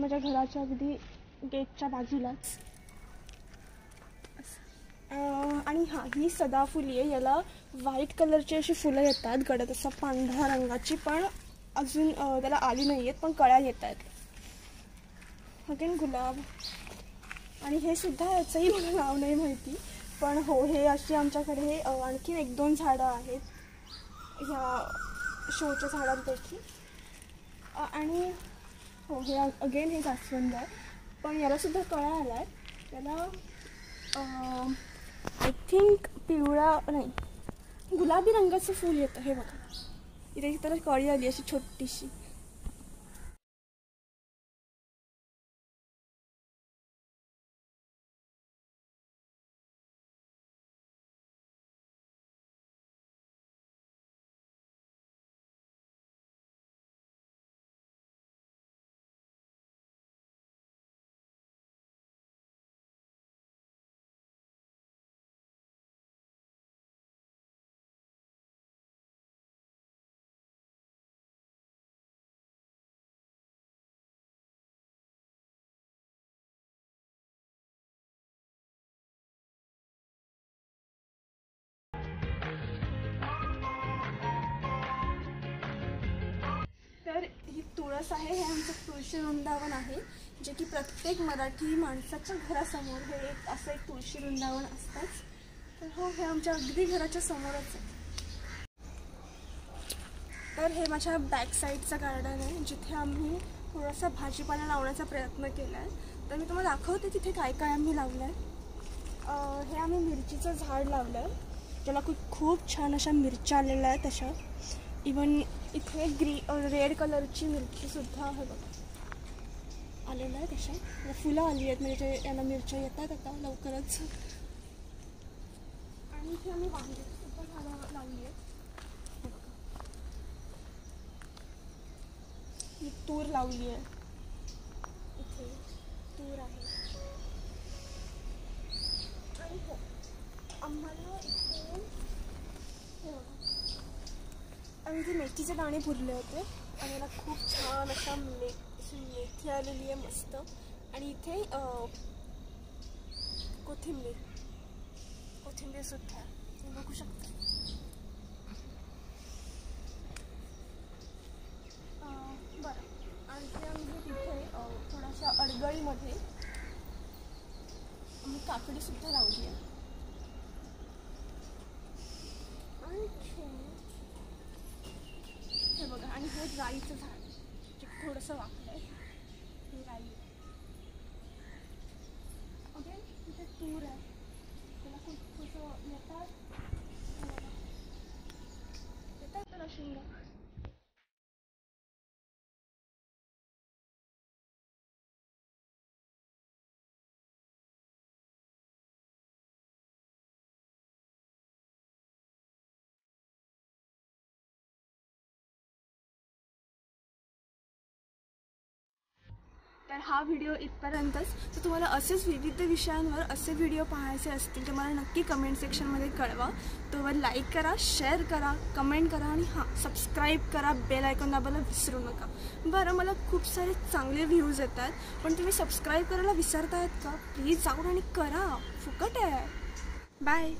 माझ्या घराच्या अगदी गेटच्या बाजूलाच. आणि हां, ही सदाफुली आहे. याला व्हाईट कलरची अशी फुलं येतात गडद, असा पांढऱ्या रंगाची, पण अजून त्याला आली नाही आहेत, पण कळ्या येत आहेत. अगेन गुलाब. आणि हे सुद्धा याचंही मला नाव नाही माहिती, पण हो, हे अशी आमच्याकडे आणखीन 1-2 झाडं आहेत ह्या शोच्या झाडांपैकी. आणि हो, हे अगेन हे जास्वंद आहे, पण यालासुद्धा कळ्या आल्या आहेत. याला आय थिंक पिवळा नाही, गुलाबी रंगाचं फूल येतं. हे बघा, इथे तर कळी आली अशी छोटीशी. तर ही तुळस आहे, हे आमचं तुळशी वृंदावन आहे, जे की प्रत्येक मराठी माणसाच्या घरासमोर हे असं एक तुळशी वृंदावन असतंच. तर हो, हे आमच्या अगदी घराच्या समोरच आहे. तर हे माझ्या बॅक साईडचं गार्डन आहे, जिथे आम्ही थोडासा भाजीपाला लावण्याचा प्रयत्न केला आहे. तर मी तुम्हाला दाखवते तिथे काय काय आम्ही लावलं आहे. हे आम्ही मिरचीचं झाड लावलं आहे, ज्याला खूप छान अशा मिरच्या आलेल्या आहेत. तशा इवन इथे रेड कलरची मिरचीसुद्धा आहे बघा आलेलं आहे. तशा फुलं आली आहेत, म्हणजे याला मिरच्या येतात आता लवकरच. आणि इथे आम्ही वांग्याचीसुद्धा झाडं लावली आहेत. ही तूर लावली आहे, इथे तूर आहे. आणि हो, आम्हाला इथे आणि ते मेथीचे दाणे पुरले होते, आणि मला खूप छान अशा मेथी आलेली आहे मस्त. आणि इथे कोथिंबीर सुद्धा तुम्ही बघू शकता. बरं, आणखी आम्ही तिथे थोड्याशा अडगळीमध्ये आम्ही काकडीसुद्धा लावली आहे. हे बघा, आणि हे राईचं झाड जे थोडंसं वाकलं आहे, हे राई. ओके, तिथे तूर आहे, त्याला खूप थोडंसं येतात त्याला शेंगा. तर हा व्हिडिओ इथपर्यंतच. तर तुम्हाला असेच विविध विषयांवर असे व्हिडिओ पाहायचे असतील तर मला नक्की कमेंट सेक्शनमध्ये कळवा. तोवर लाईक करा, शेअर करा, कमेंट करा, आणि हां, सबस्क्राईब करा, बेल आयकॉन दाबायला विसरू नका. बरं, मला खूप सारे चांगले व्ह्यूज येतात, पण तुम्ही सबस्क्राईब करायला विसरतायत का? प्लीज जाऊन आणि करा, फुकट आहे. बाय.